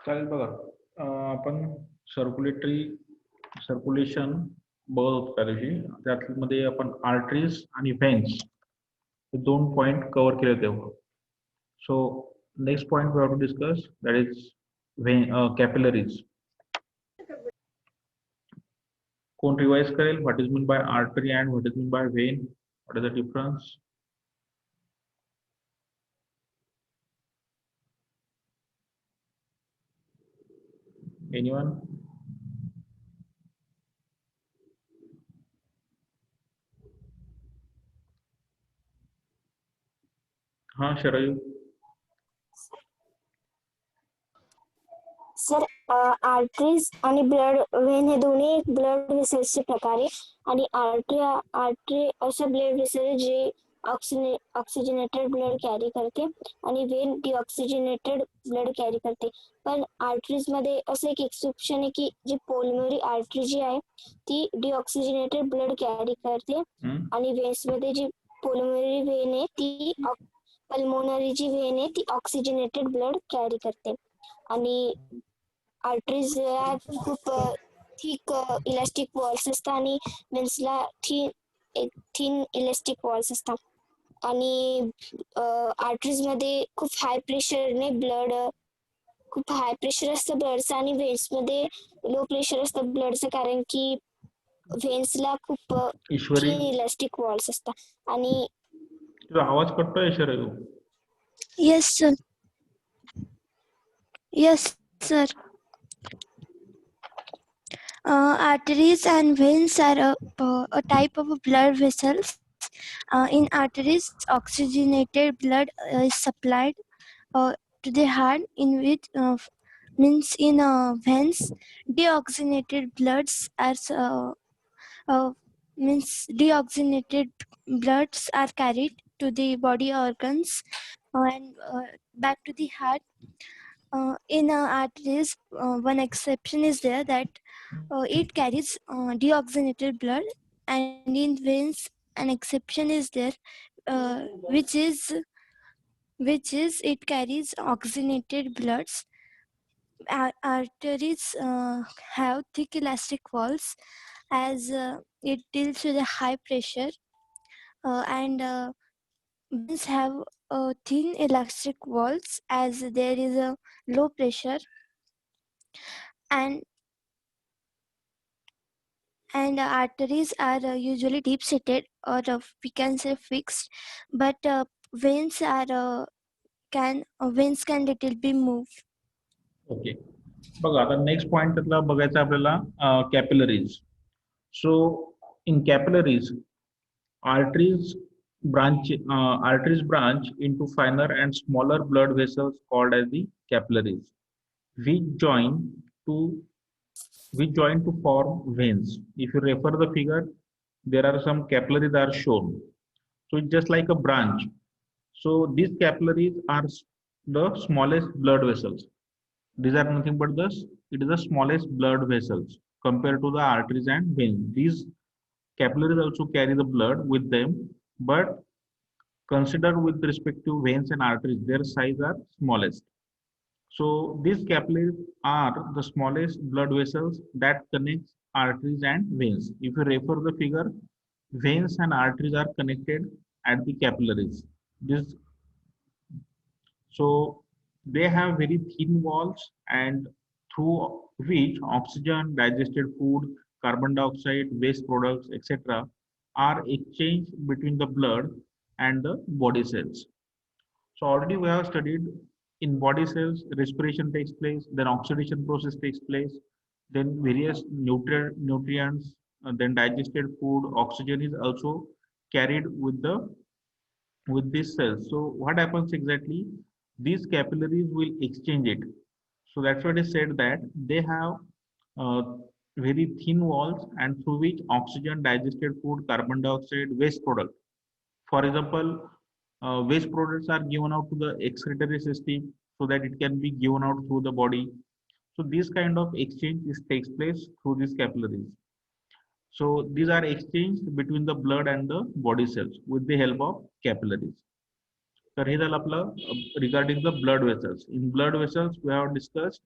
चालेल बघा. आपण सर्क्युलेशन बघत होतो त्या दिवशी. त्यामध्ये आपण आर्टरीज आणि व्हेन्स हे 2 पॉइंट कव्हर केले तेव्हा. So next point we have to discuss that is capillaries. कोण रिवाइज करेल? What is mean by artery and what is mean by vein? What is the difference? Anyone? हाँ शरयू. सर आर्टरीज आणि blood vein हे दोन्ही blood व्हेसल्सचे प्रकार आहे. आणि आर्टरी असे ब्लड व्हेसल जे ऑक्सिजनेटेड ब्लड कॅरी करते आणि व्हेन डिऑक्सिजनेटेड ब्लड कॅरी करते. पण आर्टरीज मध्ये असं एक एक्सेप्शन आहे की जी पोल्मोनरी आर्टरी जी आहे ती डिऑक्सिजनेटेड ब्लड कॅरी करते आणि व्हेन्स मध्ये जी पोल्मोनरी व्हेन आहे ती पल्मोनरी जी व्हेन आहे ती ऑक्सिजनेटेड ब्लड कॅरी करते. आणि आर्टरीज खूप थिक इलास्टिक वॉल्स असतात आणि व्हेन्सला थिन इलास्टिक वॉल्स असतात. आणि आर्टरीज मध्ये खूप हाय प्रेशरने खूप हाय प्रेशर असतं ब्लडचं आणि व्हेन्स मध्ये लो प्रेशर असतं ब्लडचं, कारण की व्हेन्सला खूप ईश्वरी थिन इलास्टिक वॉल्स असतात. आणि तुझा आवाज कटतोय Sharayu. Yes, sir. Yes, sir. Arteries and veins are a type of blood vessels. In arteries, oxygenated blood is supplied to the heart, in which means in veins, deoxygenated bloods are carried to the body organs and back to the heart. In arteries, one exception is there that it carries deoxygenated blood, and in veins an exception is there, which is it carries oxygenated bloods. Arteries have thick elastic walls as it deals with a high pressure, and veins have thin elastic walls as there is a low pressure, and arteries are usually deep seated, or we can say fixed, but veins can little be moved. Okay. बघा आता next point त्यातला बघायचा आपल्याला capillaries. So in capillaries arteries branch into finer and smaller blood vessels called as the capillaries, which join to form veins. If you refer the figure, there are some capillaries are shown. So it's just like a branch. So these capillaries are the smallest blood vessels. These are nothing but it is the smallest blood vessels compared to the arteries and veins. These capillaries also carry the blood with them, but consider with respect to veins and arteries, their size are smallest. So these capillaries are the smallest blood vessels that connect arteries and veins. If you refer the figure, veins and arteries are connected at the capillaries. This so they have very thin walls and through which oxygen, digested food, carbon dioxide, waste products, etc. are exchanged between the blood and the body cells. So already we have studied in body cells, respiration takes place, then oxidation process takes place, then various nutrients, then digested food, oxygen is also carried with these cells. So what happens exactly? These capillaries will exchange it. So that's what is said that they have uh, very thin walls and through which oxygen, digested food, carbon dioxide, waste product. For example, waste products are given out to the excretory system so that it can be given out through the body. So this kind of exchange takes place through these capillaries. So these are exchanged between the blood and the body cells with the help of capillaries. तर हे झालं आपलं regarding the blood vessels. In blood vessels we have discussed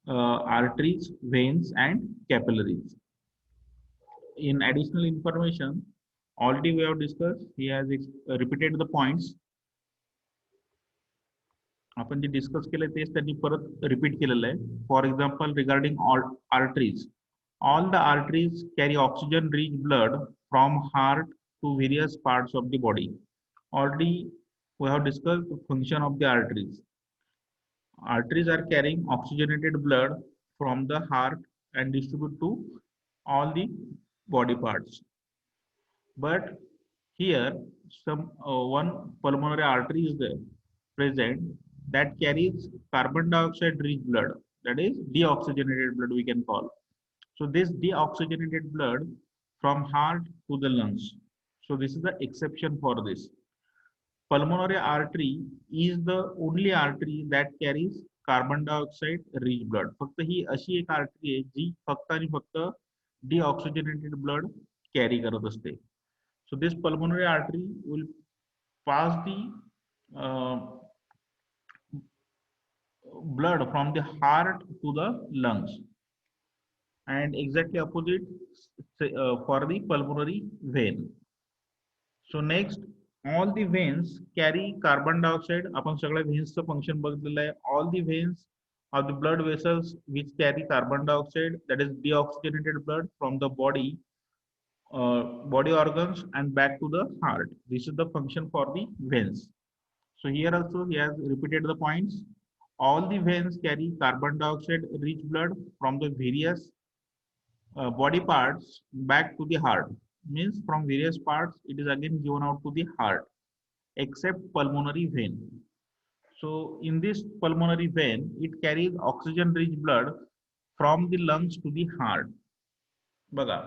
arteries, veins, and capillaries. In additional information, already we have discussed, he has repeated the points. आपण जे discuss केले तेच त्यांनी परत repeat केलेलं आहे. For example regarding arteries, all the arteries carry oxygen rich blood from heart to various parts of the body. Already we have discussed the function of the arteries. Arteries are carrying oxygenated blood from the heart and distribute to all the body parts. But here some one pulmonary artery is there present that carries carbon dioxide rich blood, that is deoxygenated blood we can call. So this deoxygenated blood from heart to the lungs. So this is the exception for this. Pulmonary artery is the only artery that carries carbon dioxide rich blood. फक्त ही अशी एक artery आहे जी फक्त आणि फक्त deoxygenated blood carry करत असते. So this pulmonary artery will pass the blood from the heart to the lungs, and exactly opposite for the pulmonary vein. So next, all the veins carry carbon dioxide. आपण सगळ्या veins चं function बघितलेलं आहे. All the veins are the blood vessels which carry carbon dioxide, that is deoxygenated blood from the body organs and back to the heart. This is the function for the veins. So here also he has repeated the points. All the veins carry carbon dioxide rich blood from the various body parts back to the heart. Means from various parts it is again given out to the heart, except pulmonary vein. So in this pulmonary vein, it carries oxygen rich blood from the lungs to the heart. बघा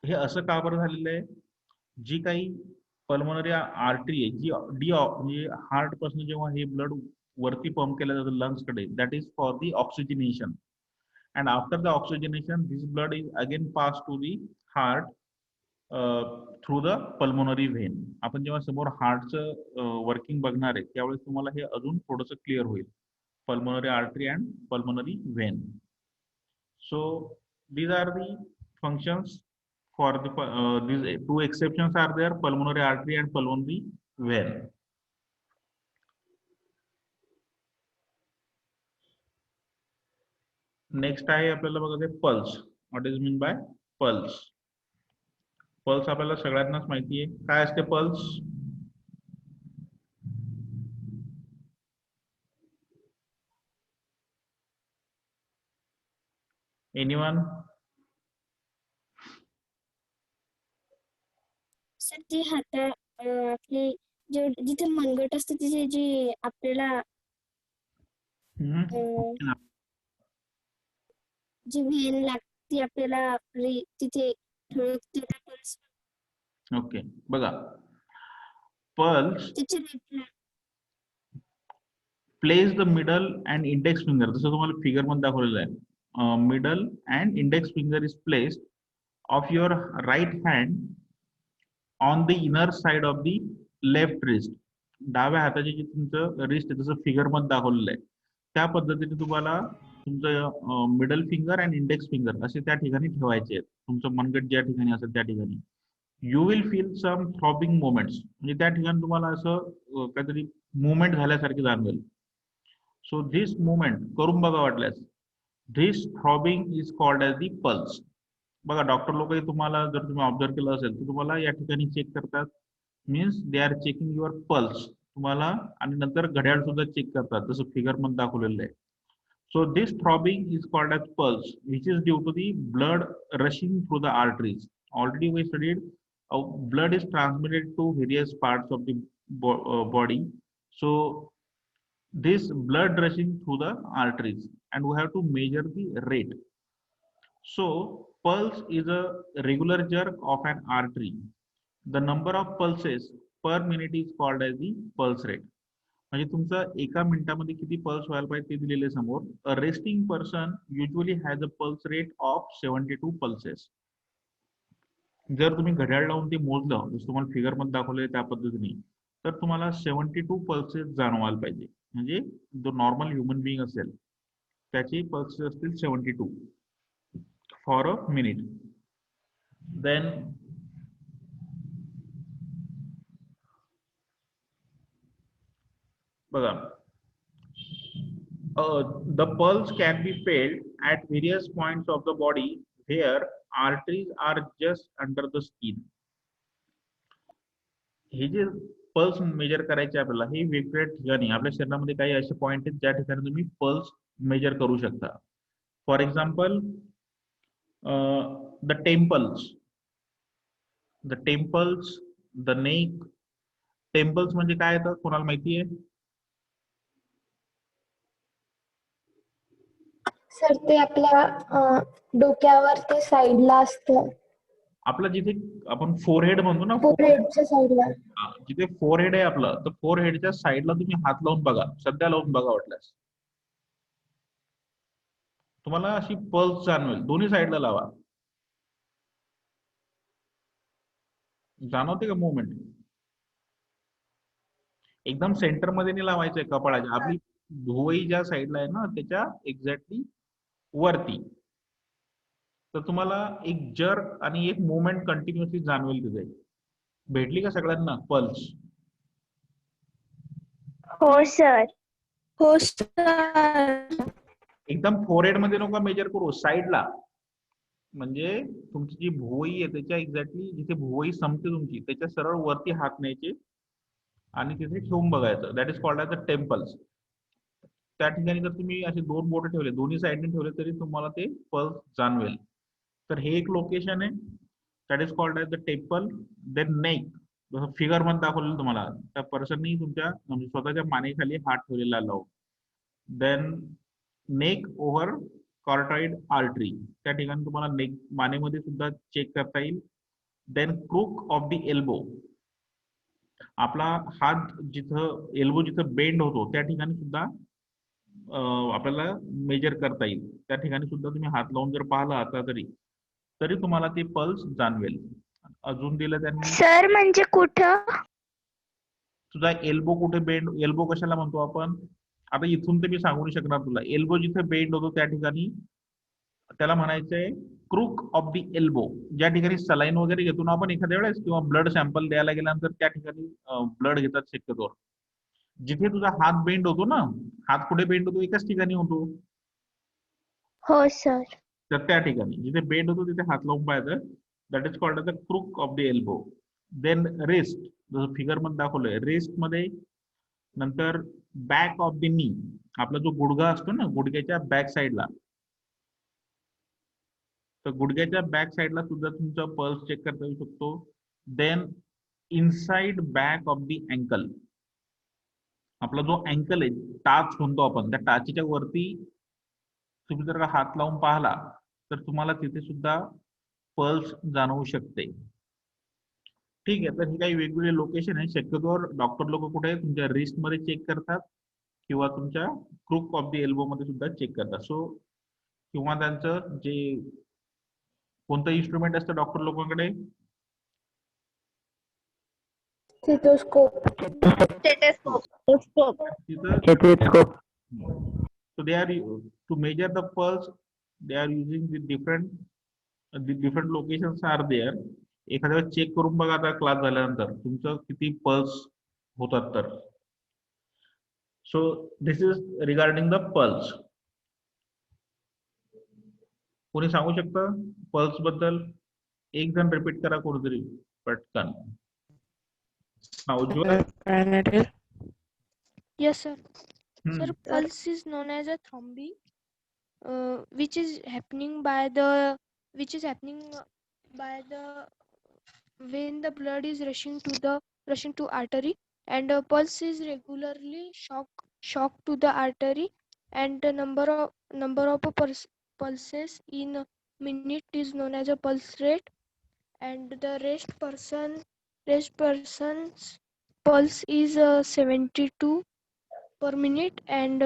हे असं का बरं झालेलं आहे, जी काही pulmonary artery आहे जी म्हणजे heart पासून जेव्हा हे ब्लड वरती पंप केलं जातं लंग्स कडे, that is for the oxygenation, and after the oxygenation this blood is again passed to the heart through the pulmonary vein. आपण जेव्हा समोर हार्टचं वर्किंग बघणार आहे त्यावेळेस तुम्हाला हे अजून थोडंसं क्लिअर होईल, pulmonary artery and pulmonary vein. So these are the functions for the these two exceptions are there, pulmonary artery and pulmonary vein. Next आहे आपल्याला बघा ते pulse. What is mean bye pulse? Pulse आपल्याला सगळ्यांनाच माहिती आहे. काय असते पल्स? एनीवन? सर ती हाता आपली जिथे मनगट असते तिथे जी आपल्याला जी व्हेन लागते आपल्याला तिथे ठळकते त्या पल्स. ओके बघा, pulse place the middle and index finger, जसं तुम्हाला फिगर मध्ये दाखवलेलं आहे, middle and index finger is placed of your right hand on the inner side of the left wrist. डाव्या हाताची जी तुमचं रिस्ट आहे जसं फिगर मध्ये दाखवलेलं आहे त्या पद्धतीने तुम्हाला तुमचं middle finger and index finger असे त्या ठिकाणी ठेवायचे आहेत. तुमचं मनगट ज्या ठिकाणी असेल त्या ठिकाणी you will feel some throbbing moments, म्हणजे त्या ठिकाणी तुम्हाला असं काहीतरी मुवमेंट झाल्यासारखे जाणवेल. सो धिस मुवमेंट करून बघा वाटल्यास, this throbbing is called as the pulse. बघा डॉक्टर लोकही तुम्हाला जर तुम्ही ऑब्झर्व केलं असेल तर तुम्हाला या ठिकाणी चेक करतात, means they are checking your pulse तुम्हाला, आणि नंतर घड्याळ सुद्धा चेक करतात जसं फिगर मध्ये दाखवलेलं आहे. So this throbbing is called as pulse, which is due to the blood rushing through the arteries. Already we studied blood is transmitted to various parts of the body. So this blood rushing through the arteries, and we have to measure the rate. So pulse is a regular jerk of an artery. The number of pulses per minute is called as the pulse rate. म्हणजे तुमचं एका मिनिटामध्ये किती pulse व्हायला पाहिजे ते दिलेले समोर. अ resting person usually has a pulse rate of 72 pulses. जर तुम्ही घड्याळ लावून ते मोजलं जसं तुम्हाला फिगर मध्ये दाखवले त्या पद्धतीने तर तुम्हाला 72 पल्सेस जाणवायला पाहिजे. म्हणजे जो नॉर्मल ह्युमन बिईंग असेल त्याची पल्सेस असतील 72 फॉर अ मिनिट. देन बघा, the pulse can be felt at various points of the body where arteries are just under the skin. हे जे पल्स मेजर करायचे आपल्याला, हे वेगवेगळ्या ठिकाणी आपल्या शरीरामध्ये काही असे पॉइंट आहेत ज्या ठिकाणी तुम्ही पल्स मेजर करू शकता. For example the temples, the neck. Temples म्हणजे काय येतं, कोणाला माहिती आहे? सर ते आपल्या डोक्यावर ते साईडला असतं, आपलं जिथे आपण फोरहेड म्हणतो ना, फोरहेडच्या साईडला. जिथे फोरहेड आहे आपलं, तर फोरहेडच्या साईडला तुम्ही हात लावून बघा, सध्या लावून बघा, वाटल्यास तुम्हाला अशी पल्स जाणवेल. दोन्ही साईडला लावा, जाणवते का मुवमेंट? एकदम सेंटर मध्ये नाही लावायचंय कपाळाच्या, आपली भुवई ज्या साईडला आहे ना त्याच्या एक्झॅक्टली वरती. तर तुम्हाला एक जर्क आणि एक मुवमेंट कंटिन्युअसली जाणवेल तिथे. भेटली का सगळ्यांना पल्स? हो सर. हो सर. एकदम फोरहेड मध्ये नका मेजर करू, साईडला. म्हणजे तुमची जी भुवई आहे त्याच्या एक्झॅक्टली जिथे भुवई संपते तुमची, त्याच्या सरळ वरती हात न्यायचे आणि तिथे ठेवून बघायचं. That is called as the temples. त्या ठिकाणी जर तुम्ही असे दोन बोट ठेवले, दोन्ही साईडने ठेवले, तरी तुम्हाला ते पल्स जाणवेल. तर हे एक लोकेशन आहे, that is called as the temple. Then neck, जसं फिगर मध्ये दाखवलेलं तुम्हाला, त्या पर्सननी तुमच्या म्हणजे स्वतःच्या मानेखाली हात ठेवलेला लावून. Then neck over carotid artery, त्या ठिकाणी तुम्हाला नेक मानेमध्ये सुद्धा चेक करता येईल. Then crook of the elbow, आपला हात जिथं एल्बो जिथं बेंड होतो त्या ठिकाणी सुद्धा आपल्याला मेजर करता येईल. त्या ठिकाणी सुद्धा तुम्ही हात लावून जर पाहिलं आता तरी तुम्हाला ते पल्स जाणवेल. अजून दिलं त्यांनी, सर म्हणजे कुठं? तुझा एल्बो कुठे बेंड, एल्बो कशाला म्हणतो आपण? आता इथून तर मी सांगू नाही शकणार तुला. एल्बो जिथे बेंड होतो त्या ठिकाणी त्याला म्हणायचंय क्रूक ऑफ द एल्बो. ज्या ठिकाणी सलाईन वगैरे घेतो ना आपण एखाद्या वेळेस, किंवा ब्लड सॅम्पल द्यायला गेल्यानंतर त्या ठिकाणी ब्लड घेतात शक्यतो. जिथे तुझा हात बेंड होतो ना, हात कुठे बेंड होतो? एकाच ठिकाणी होतो. हो सर. तर त्या ठिकाणी जिथे बेंड होतो तिथे हात लावून पाहायचं. That is called the crook of the elbow. Then wrist, जसं फिगर मध्ये दाखवलंय, रेस्ट मध्ये. नंतर बॅक ऑफ द नी, आपला जो गुडघा असतो ना, गुडघ्याच्या बॅक साईडला, तर गुडघ्याच्या बॅक साईडला सुद्धा तुमचा पल्स चेक करता येऊ शकतो. Then inside back of the ankle, आपला जो अँकल आहे, टाच म्हणतो आपण, त्या टाचीच्या वरती तुम्ही जर का हात लावून पाहिला तर तुम्हाला तिथे सुद्धा पल्स जाणवू शकते. ठीक आहे, तर हे काही वेगवेगळे लोकेशन आहे. शक्यतोवर डॉक्टर लोक कुठे तुमच्या रिस्ट मध्ये चेक करतात किंवा तुमच्या क्रूक ऑफ द एल्बो मध्ये सुद्धा चेक करतात. सो किंवा त्यांचं जे कोणतं इन्स्ट्रुमेंट असतं डॉक्टर लोकांकडे, स्टेथोस्कोप. तिथं so they are to measure the pulse, they are using the different locations are there. एखाद्या चेक करून बघा आता क्लास झाल्यानंतर तुमचं किती पल्स होतात तर. So this is regarding the pulse. कोणी सांगू शकतं पल्स बद्दल? एक जण रिपीट करा कोणीतरी पटकन. Yes, sir. Sir, pulse is known as a thrombi, which is happening by the when the blood is rushing to artery, and pulse is regularly shock to the artery, and the number of pulses in a minute is known as a pulse rate, and the rest person's pulse is 72 per minute, and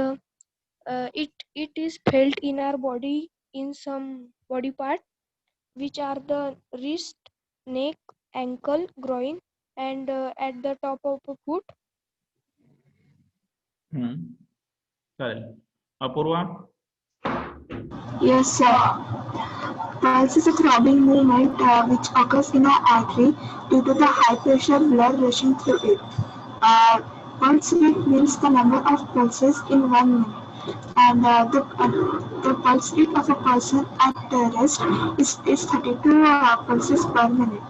it is felt in our body in some body part, which are the wrist, neck, ankle, groin, and at the top of the foot. चालेल. Apoorva? Yes, sir. Pulse is a throbbing movement which occurs in an artery due to the high pressure blood rushing through it. Uh, Pulse rate means the number of pulses in 1 minute, and the pulse rate of a person at rest is 32 pulses per minute.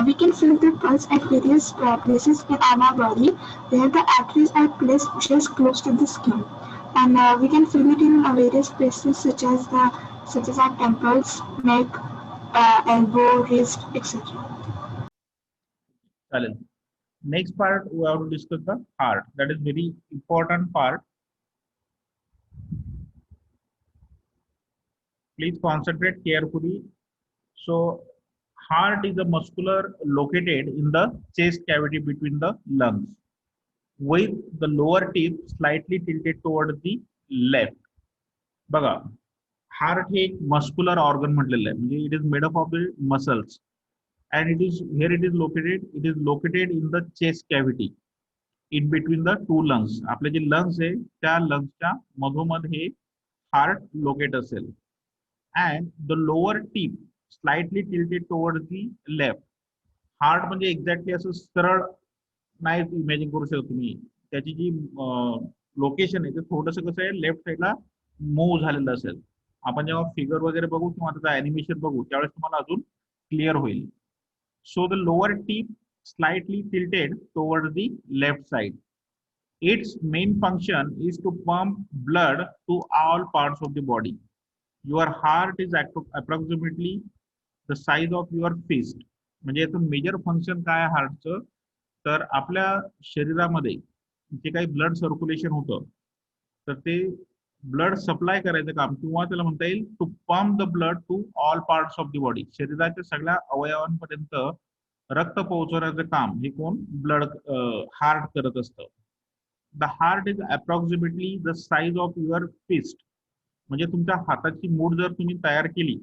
We can feel the pulse at various places in our body where the arteries are placed just close to the skin, and we can feel it in various places such as our temples, neck, elbow, wrist, etc. चालेल. Next part we have to discuss the heart. That is very important part. Please concentrate carefully. So heart is a muscular located in the chest cavity between the lungs, with the lower tip slightly tilted toward the left. बघा, heart हे एक muscular organ म्हटलेलं आहे, म्हणजे it is made up of the muscles and it is located in the chest cavity in between the two lungs. आपले जे lungs आहे त्या लंग्सच्या मधोमध हे heart locate असेल. and the lower tip slightly tilted towards the left. Heart म्हणजे exactly असं सरळ नाही imagine करू शकत तुम्ही. त्याची जी लोकेशन आहे ते थोडंसं कसं आहे लेफ्ट साईडला मूव्ह झालेलं असेल. आपण जेव्हा फिगर वगैरे बघू किंवा त्याचं ॲनिमेशन बघू त्यावेळेस तुम्हाला अजून क्लिअर होईल. So the lower tip slightly tilted towards the left side. Its main function is to pump blood to all parts of the body. Your heart is approximately the size of your fist. म्हणजे याचं major function काय आहे हार्टचं, तर आपल्या शरीरामध्ये जे काही blood circulation होतं तर ते ब्लड सप्लाय करायचं काम, किंवा त्याला म्हणता येईल to pump the blood to all parts of the body. शरीराच्या सगळ्या अवयवांपर्यंत रक्त पोहोचवण्याचं काम हे कोण ब्लड हार्ट करत असतं. The heart is approximately the size of your fist. म्हणजे तुमच्या हाताची मूठ जर तुम्ही तयार केली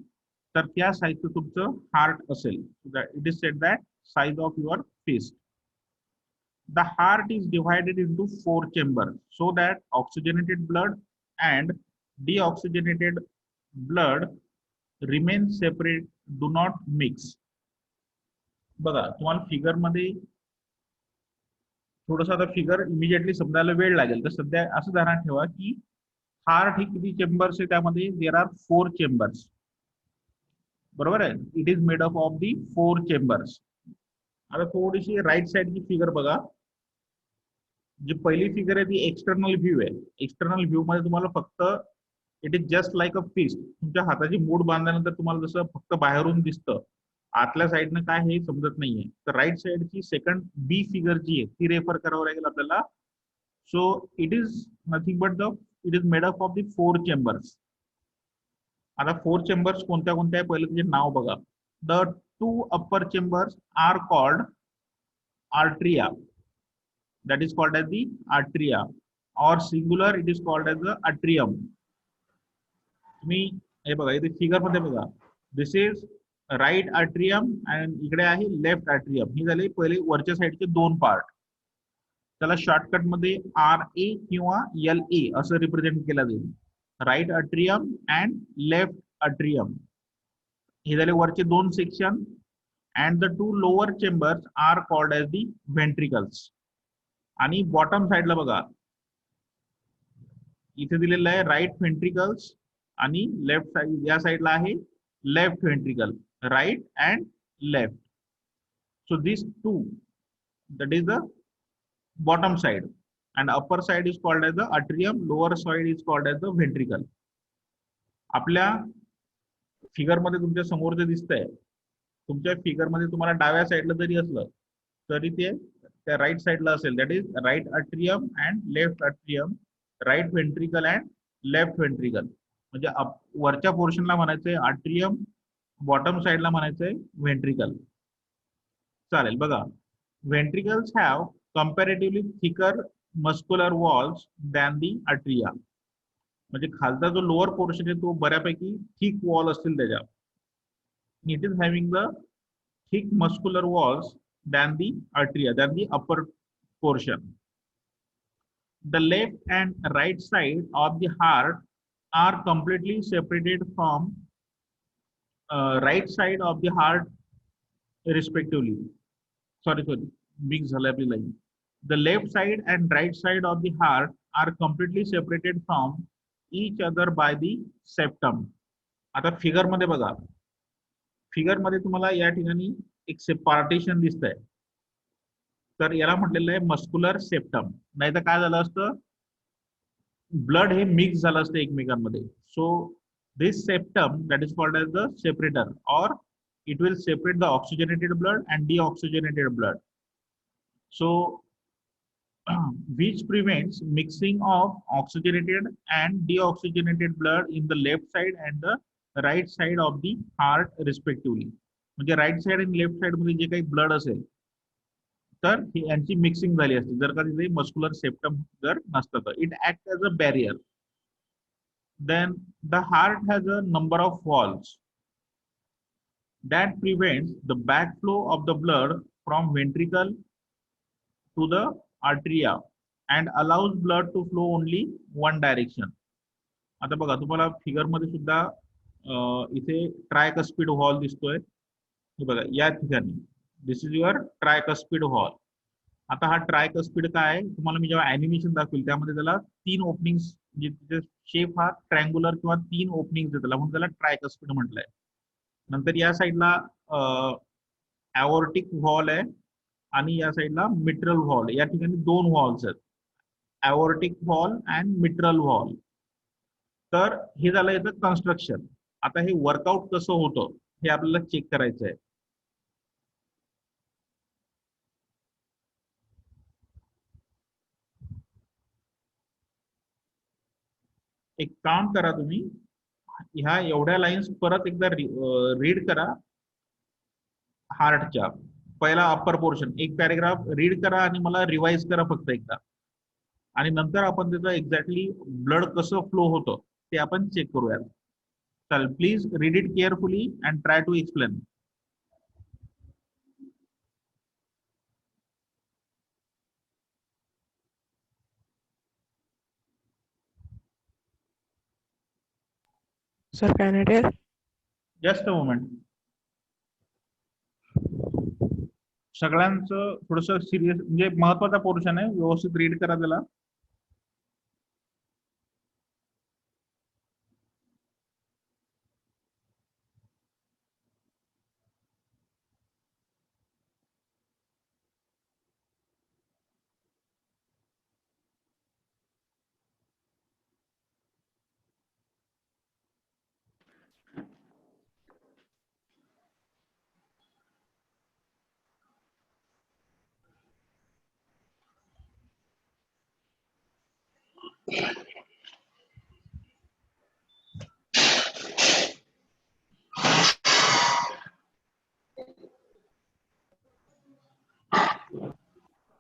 तर त्या साईजचं तुमचं हार्ट असेल. It is said that size of your fist. The heart is divided into 4 chambers so that oxygenated blood and deoxygenated blood remain separate, do not mix. बघा तुम्हाला फिगर मध्ये थोडंसं आता फिगर इमिजिएटली समजायला वेळ लागेल, तर सध्या असं ध्यानात ठेवा की हार्ट ही किती चेंबर्स आहे, त्यामध्ये देर आर 4 चेंबर्स. बरोबर आहे. It is made up of the 4 chambers. आता थोडीशी राईट साइडची फिगर बघा. जी पहिली फिगर आहे ती एक्सटर्नल व्ह्यू आहे. एक्सटर्नल व्ह्यू मध्ये तुम्हाला फक्त it is just like a fist. तुमच्या हाताची मूठ बांधल्यानंतर तुम्हाला जसं फक्त बाहेरून दिसतं, आतल्या साईडनं काय हे समजत नाहीये. तर राईट साइडची सेकंड बी फिगर जी आहे ती रेफर करावं लागेल आपल्याला. So it is nothing but it is made up of the 4 chambers. आता 4 चेंबर्स कोणत्या कोणत्या आहे पहिले त्याचे नाव बघा. The 2 upper chambers are called atria. That is called as the atria, or singular it is called as the atrium. तुम्ही हे बघा इथे फिगर मध्ये बघा, this is right atrium and इकडे आहे लेफ्ट atrium. ही झाली पहिले वरच्या साईडचे 2 पार्ट. त्याला शॉर्टकट मध्ये RA किंवा LA असं रिप्रेझेंट केला जाईल. Right atrium and left atrium. हे झाले वरचे 2 section. and the 2 lower chambers are called as the ventricles. आणि बॉटम साइडला बघा इथे दिलेलं आहे राईट व्हेंट्रिकल्स आणि लेफ्ट साइड या साइडला आहे left ventricle. Right and left. So this 2 that is the bottom side and upper side is called as the atrium, lower side is called as the ventricle. आपल्या फिगर मध्ये तुमच्या समोर जे दिसतंय, तुमच्या फिगर मध्ये तुम्हाला डाव्या साइडला जरी असलं तरी ते त्या राईट साइडला असेल. That is right atrium and left atrium, right ventricle and left ventricle. म्हणजे वरच्या पोर्शनला म्हणायचंय अट्रियम, बॉटम साइडला म्हणायचंय व्हेंट्रिकल. चालेल. बघा, ventricles have comparatively thicker muscular walls than the atria. म्हणजे खालचा जो लोअर पोर्शन आहे तो बऱ्यापैकी थिक वॉल असतील त्याच्या. It is having the thick muscular walls than the atria, than the upper portion. The left and right side of the heart are completely separated from right side of the heart respectively. Sorry, mix झालं आपली line. The left side and right side of the heart are completely separated from each other by the septum. आता figure मध्ये बघा, figure मध्ये तुम्हाला या ठिकाणी एक पार्टिशन दिसतंय, तर याला म्हटलेलं आहे मस्क्युलर सेप्टम. नाही तर काय झालं असतं, ब्लड हे मिक्स झालं असतं एकमेकांमध्ये. So this septum that is called as the separator, और it will separate the oxygenated blood and deoxygenated blood. So which prevents mixing of oxygenated and deoxygenated blood in the left side and the right side of the heart respectively. म्हणजे right side आणि left side मध्ये जे काही blood असेल तर यांची mixing झाली असते जर का तिथे मस्क्युलर सेप्टम जर नसतं तर. It act as a barrier. Then the heart has a number of walls that prevents the backflow of the blood from ventricle to the arteria and allows blood to flow only one direction. आता बघा तुम्हाला figure मध्ये सुद्धा इथे ट्रायकस्पिड hall दिसतोय. हे बघा या ठिकाणी दिस इज युअर ट्रायकस्पिड हॉल. आता हा ट्रायकस्पिड काय आहे तुम्हाला मी जेव्हा ॲनिमेशन दाखवेल त्यामध्ये त्याला 3 ओपनिंग्स, म्हणजे शेप हा ट्रायंगुलर किंवा 3 ओपनिंग्स देतात म्हणून त्याला ट्रायकस्पिड म्हटलंय. नंतर या साईडला ॲओर्टिक व्हॉल आहे आणि या साईडला मिट्रल व्हॉल. या ठिकाणी 2 व्हॉल्स आहेत, aortic valve and mitral valve. तर हे झालं याचं कन्स्ट्रक्शन. आता हे वर्कआउट कसं होतं हे आपल्याला चेक करायचं आहे. एक काम करा तुम्ही, ह्या एवढ्या लाईन्स परत एकदा रीड करा. हार्टच्या पहिला अप्पर पोर्शन एक पॅरेग्राफ रीड करा आणि मला रिवाइज करा फक्त एकदा, आणि नंतर आपण त्याचं एक्झॅक्टली ब्लड कसं फ्लो होतं ते आपण चेक करूया. चल please read it carefully and try to explain. Sir, can I tell? Just a moment. सगळ्यांचं थोडस सिरियस म्हणजे महत्वाचा पोर्शन आहे, व्यवस्थित रीड करा त्याला.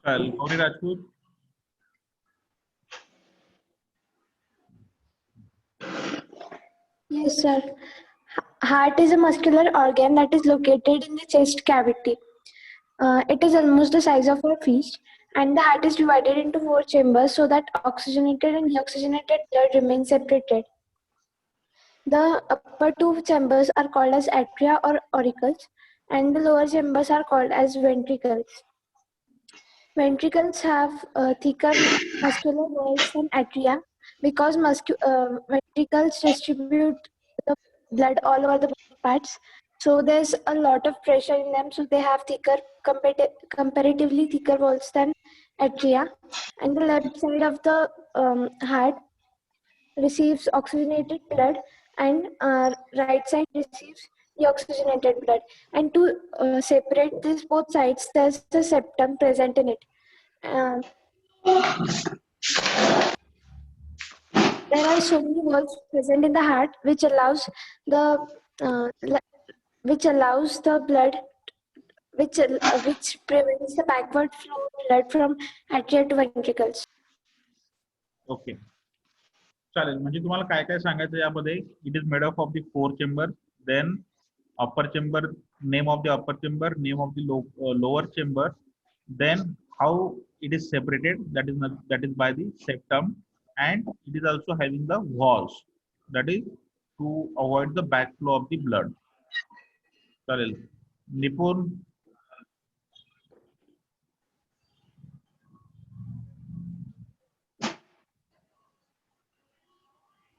चल Gauri Rajput. Yes, sir. Heart is a muscular organ that is located in the chest cavity. It is almost the size of a fish, and the heart is divided into 4 chambers so that oxygenated and deoxygenated blood remain separated. The upper 2 chambers are called as atria or auricles, and the lower chambers are called as ventricles. Ventricles have thicker muscular walls than atria because ventricles distribute the blood all over the body parts. So there's a lot of pressure in them, so they have thicker, comparatively thicker walls than atria. And the left side of the heart receives oxygenated blood, and right side receives deoxygenated blood. And to separate these both sides, there's a septum present in it. There are so many valves present in the heart, which allows the blood, which prevents the backward flow of blood from atria to ventricles. Okay चालेल. म्हणजे तुम्हाला काय काय सांगायचं यामध्ये. It is made of the 4 chamber, then upper chamber, name of the upper chamber, name of the lower chamber, then how it is separated, that is by the septum, and it is also having the walls. that is to avoid the backflow of the blood. चालेल. निपुण.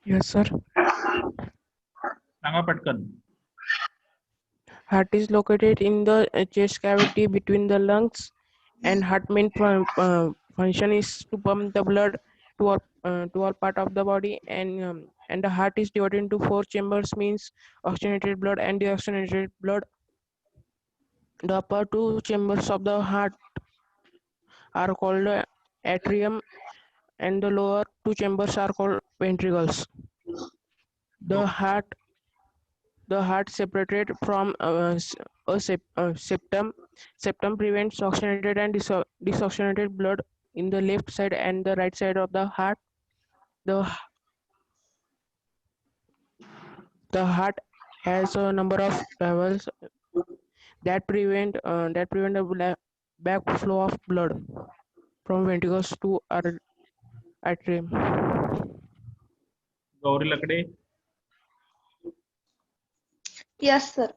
Yes, sir. सांगा पटकन. Heart is located in the chest cavity between the lungs, and heart main function is to pump the blood to all part of the body, and the heart is divided into 4 chambers, means oxygenated blood and deoxygenated blood. The upper 2 chambers of the heart are called the atrium, and the lower 2 chambers are called ventricles. The heart separated from septum. Septum prevents oxygenated and deoxygenated blood in the left side and the right side of the heart. The heart has a number of valves that prevent the backflow of blood from ventricles to atrium. Gauri Lakde. Yes, sir.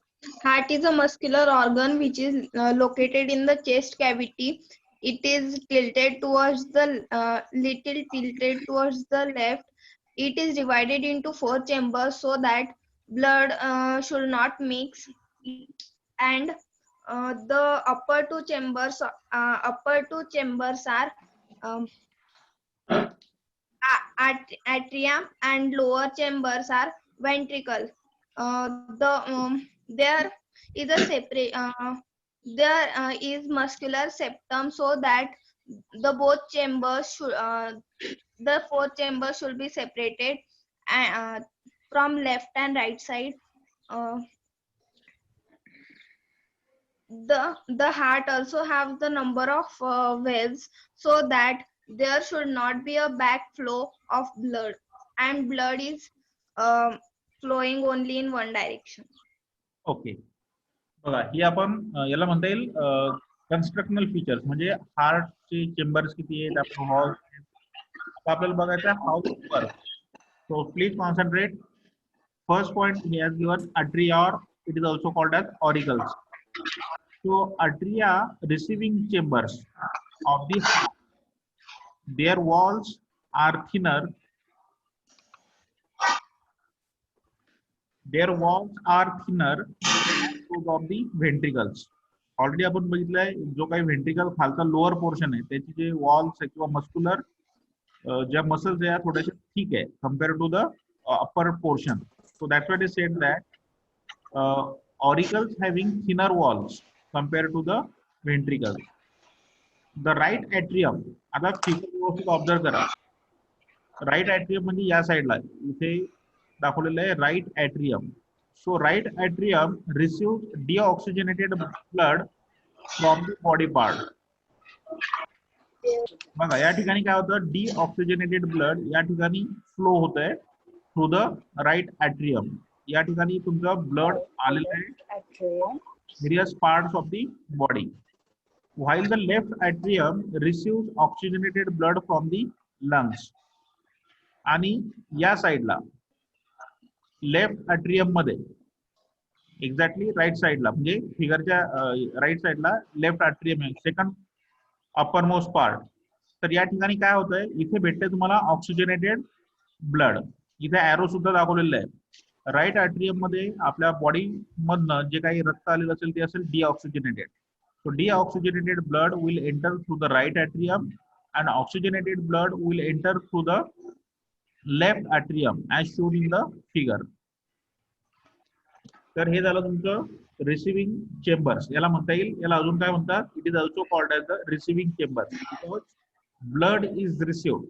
Heart is a muscular organ which is located in the chest cavity. It is tilted towards the little tilted towards the left. It is divided into 4 chambers so that blood should not mix. And the upper two chambers are atrium, and lower chambers are ventricle. There is a separate there is muscular septum, so that the both chambers should the 4 chambers should be separated from left and right side. The heart also have the number of valves, so that there should not be a backflow of blood, and blood is flowing only in one direction. Okay. बघा ही आपण याला म्हणता येईल constructional features, म्हणजे हार्टचे chambers किती आहेत, आपण hall. आता आपल्याला बघायचं आहे how it work. So please concentrate. First point he has given atria, or it is also called as auricles. So atria, receiving chambers of the heart, their walls are thinner. Their walls are thinner than those of the ventricles. Already आपण बघितलंय जो काही ventricle खालचा lower portion आहे त्याचे जे walls आहे किंवा muscular ज्या मसल्स आहे थोडेसे ठीक आहे compare to the upper portion. So that's what is said that auricles having thinner walls compare to the ventricles. The right atrium, आता फिगर व्यवस्थित ऑब्झर्व करा. राईट ॲट्रियम म्हणजे या साईडला इथे दाखवलेलं आहे right atrium. So right atrium receives deoxygenated blood from the body part. बघा या ठिकाणी काय होतं, डिऑक्सिजनेटेड ब्लड या ठिकाणी फ्लो होत आहे थ्रू द राईट ॲट्रियम. या ठिकाणी तुमचं ब्लड आलेलं आहे various parts of the body. while the left atrium receives oxygenated blood from the lungs. आणि या साईडला लेफ्ट ॲट्रियम मध्ये एक्झॅक्टली राईट साईडला म्हणजे फिगरच्या राईट साईडला लेफ्ट ॲट्रियम आहे, सेकंड अपर मोस्ट पार्ट. तर या ठिकाणी काय होतंय, इथे भेटते तुम्हाला ऑक्सिजनेटेड ब्लड. इथे ॲरो सुद्धा दाखवलेलं आहे. राईट ॲट्रियम मध्ये आपल्या बॉडी मधनं जे काही रक्त आलेलं असेल ते असेल deoxygenated. So deoxygenated blood will enter through the right atrium and oxygenated blood will enter through the left atrium as shown in the figure. तर हे झालं तुमचं रिसिव्हिंग चेंबर्स. याला म्हणता येईल, याला अजून काय म्हणतात, it is also called as the receiving chambers because blood is received.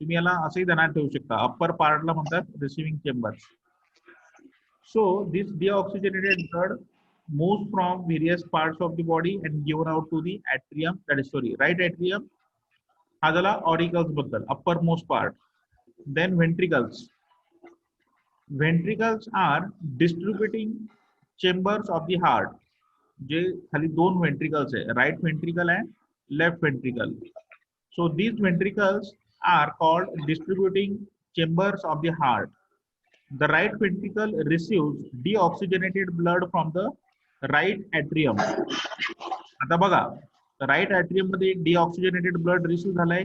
तुम्ही याला असंही ध्यानात ठेवू शकता, अप्पर पार्टला म्हणतात receiving chambers. So this deoxygenated blood moves from various parts of the body and given out to the atrium, that is sorry right atrium. हा झाला ऑरिकल्स बद्दल, uppermost part. Then ventricles. Ventricles are distributing chambers of the heart. जे खाली दोन ventricles आहे, right ventricle and left ventricle. So these ventricles are called distributing chambers of the heart. The right ventricle receives deoxygenated blood from the right atrium. आता बघा, right atrium मध्ये deoxygenated blood receive झालाय.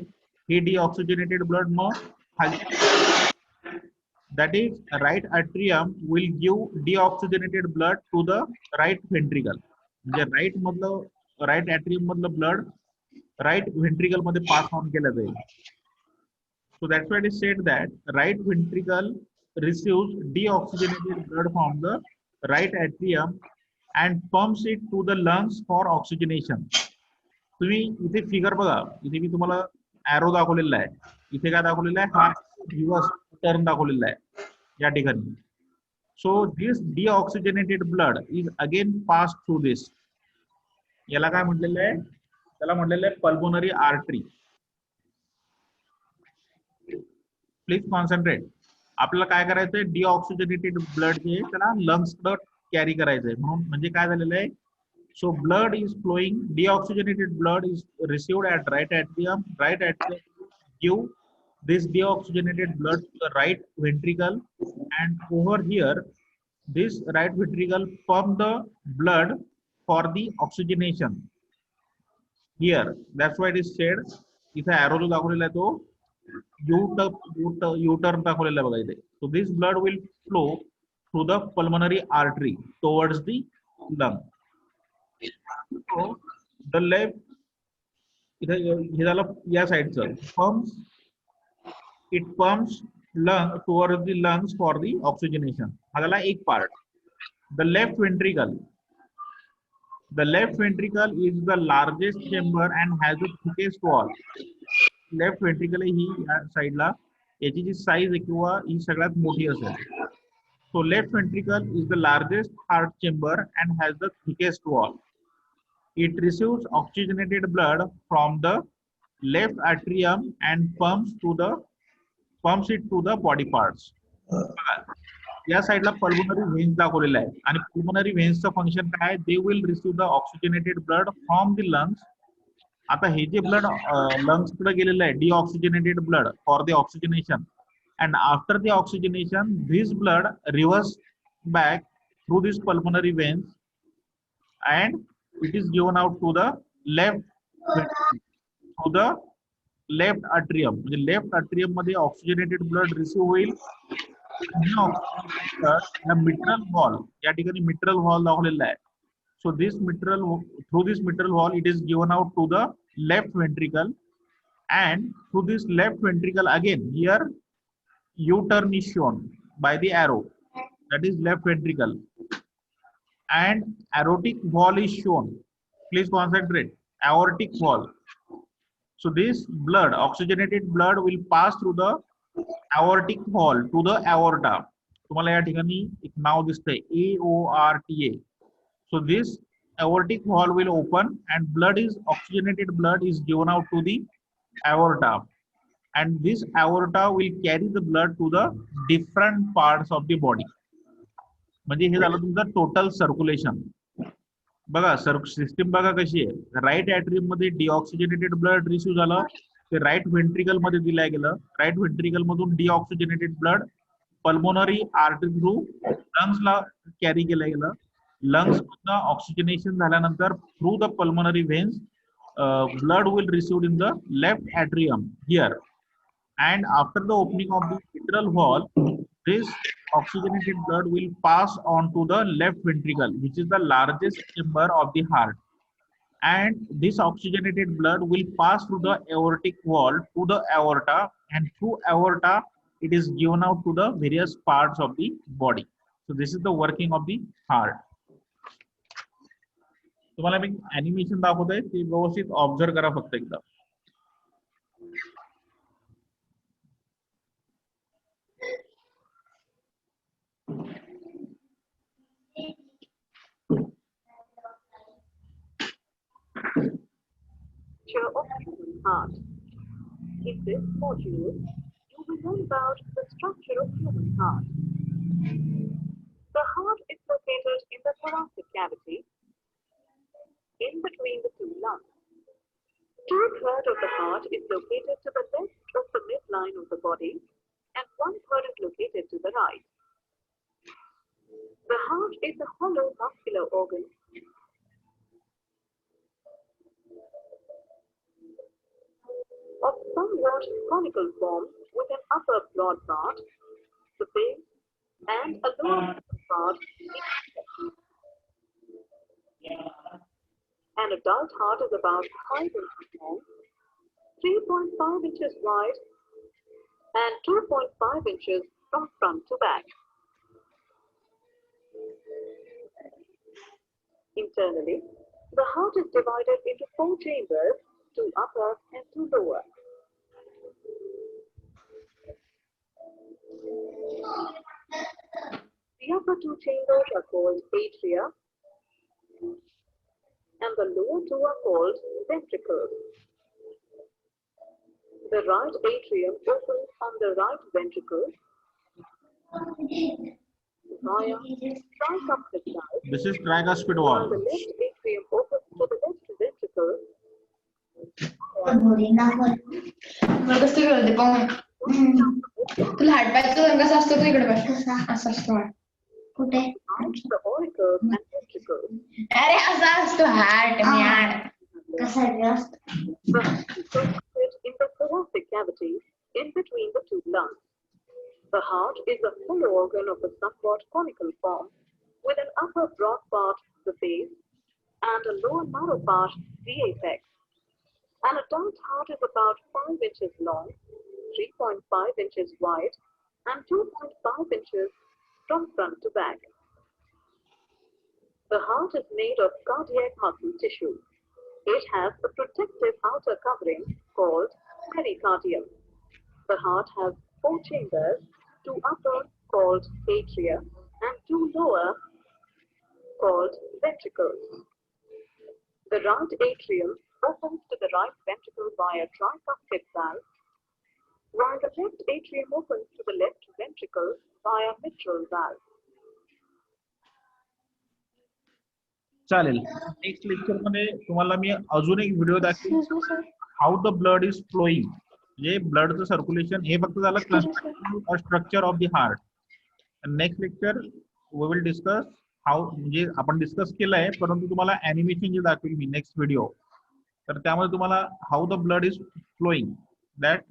हे deoxygenated blood मग खाली, that is right atrium will give deoxygenated blood to the right ventricle. म्हणजे right मधलं right atrium मधलं blood right ventricle मध्ये pass on केलं जाईल. So that's why it is said that right ventricle receives deoxygenated blood from the right atrium and pumps it to the lungs for oxygenation. तुम्ही इथे figure बघा, इथे मी तुम्हाला arrow दाखवलेला आहे. इथे काय दाखवलेला आहे, हा रिव्हर्स टर्न दाखवलेला आहे या ठिकाणी. सो this deoxygenated blood is again pass through this. याला काय म्हटलेलं आहे, त्याला म्हटलेलं आहे पल्मोनरी आर्टरी. Please concentrate. आपल्याला काय करायचंय, डिऑक्सिजनेटेड ब्लड जे त्याला लंग्स कडे कॅरी करायचंय. म्हणून म्हणजे काय झालेलं आहे, so blood is flowing, deoxygenated blood is received at right atrium. Right atrium give this deoxygenated blood to the right ventricle, and over here this right ventricle pump the blood for the oxygenation. Here that's why it is said, इथे arrow जो दाखवलेला आहे तो U-turn दाखवलेला आहे बघा इथे. So this blood will flow through the pulmonary artery towards the lung. So the left, इथे हे झालं या साइडचं, it pumps lung towards the lungs for the oxygenation. हा झाला एक part. The left ventricle is the largest chamber and has the thickest wall. Left ventricle ही या साइडला याची जी size आहे किंवा ही सगळ्यात मोठी असेल. So left ventricle is the largest heart chamber and has the thickest wall. It receives oxygenated blood from the left atrium and pumps it to the body parts. या साइडला पल्मोनरी व्हेन्स दाखवलेला आहे आणि पल्मोनरी व्हेन्सचं फंक्शन काय आहे, they will receive the oxygenated blood from the lungs. आता हे जे blood lungs कडे गेलेलं आहे, deoxygenated blood for the oxygenation, and after the oxygenation this blood reverse back through this pulmonary veins and it is given out to the left atrium. म्हणजे left atrium मध्ये oxygenated blood receive होईल. Mitral valve, या ठिकाणी mitral valve दाखवलेला आहे. So this mitral, through this mitral valve it is given out to the left ventricle, and through this left ventricle again here U-turn is shown by the arrow, that is left ventricle, and aortic wall is shown. Please concentrate. Aortic wall. So this blood, oxygenated blood will pass through the aortic wall to the aorta. तुम्हाला या ठिकाणी एक नाव दिसतंय AORTA. So this aortic wall will open and oxygenated blood is given out to the aorta. And this aorta will carry the blood to the different parts of the body. म्हणजे हे झालं तुमचं total circulation. बघा system बघा कशी आहे. Right atrium मध्ये deoxygenated blood receive झालं, ते राईट व्हेंट्रिकल मध्ये दिलं गेलं. राईट व्हेंट्रिकल मधून deoxygenated blood pulmonary artery through लंग्सला कॅरी केलं गेलं. लंग्स मधनं ऑक्सिजनेशन झाल्यानंतर through the pulmonary veins blood will receive in the left atrium here, and after the opening of the mitral wall this oxygenated blood will pass on to the left ventricle, which is the largest chamber of the heart, and this oxygenated blood will pass through the aortic wall to the aorta, and through aorta it is given out to the various parts of the body. So this is the working of the heart. तुम्हाला मी animation दाखवतोय, ते व्यवस्थित observe करा फक्त एकदा. Of human heart. In this module, you will learn about the structure of human heart. The heart is located in the thoracic cavity, in between the two lungs. 2/3 of the heart is located to the left of the midline of the body, and 1/3 is located to the right. The heart is a hollow muscular organ of somewhat conical form with an upper broad part, the base, and a lower part. An adult heart is about 5 inches long, 3.5 inches wide, and 2.5 inches from front to back. Internally, the heart is divided into 4 chambers, 2 upper and 2 lower. The upper 2 chambers are called atria, and the lower 2 are called ventricles. The right atrium opens on the right ventricle via tricuspid valve, This is tricuspid while the valve. left atrium opens to the left ventricle. तुला हाडपायचं कसं असतं तू इकडे बघ असं असतो कुठे The auricles and ventricles. अरे असा असतो हार्ट म्याड कसा असतो The heart is located in the thoracic cavity in between the 2 lungs. The heart is a hollow organ of a somewhat conical form with an upper broad part, the base, and a lower narrow part, the apex. An adult heart is about 5 inches long, 3.5 inches wide, and 2.5 inches from front to back. The heart is made of cardiac muscle tissue. It has a protective outer covering called pericardium. The heart has 4 chambers, 2 upper called atria and 2 lower called ventricles. The right atrium opens to the right ventricle via tricuspid valve, while the left atrium opens to the left ventricle via mitral valve. चालेल. Next lecture मध्ये तुम्हाला मी अजून एक video दाखवेन, how the blood is flowing. म्हणजे ब्लडचं circulation हे फक्त झालं structure of the heart. Next lecture we will discuss how, म्हणजे आपण डिस्कस केलंय परंतु तुम्हाला ॲनिमेशन जे दाखवेल मी नेक्स्ट व्हिडिओ, तर त्यामध्ये तुम्हाला हाऊ the blood is flowing that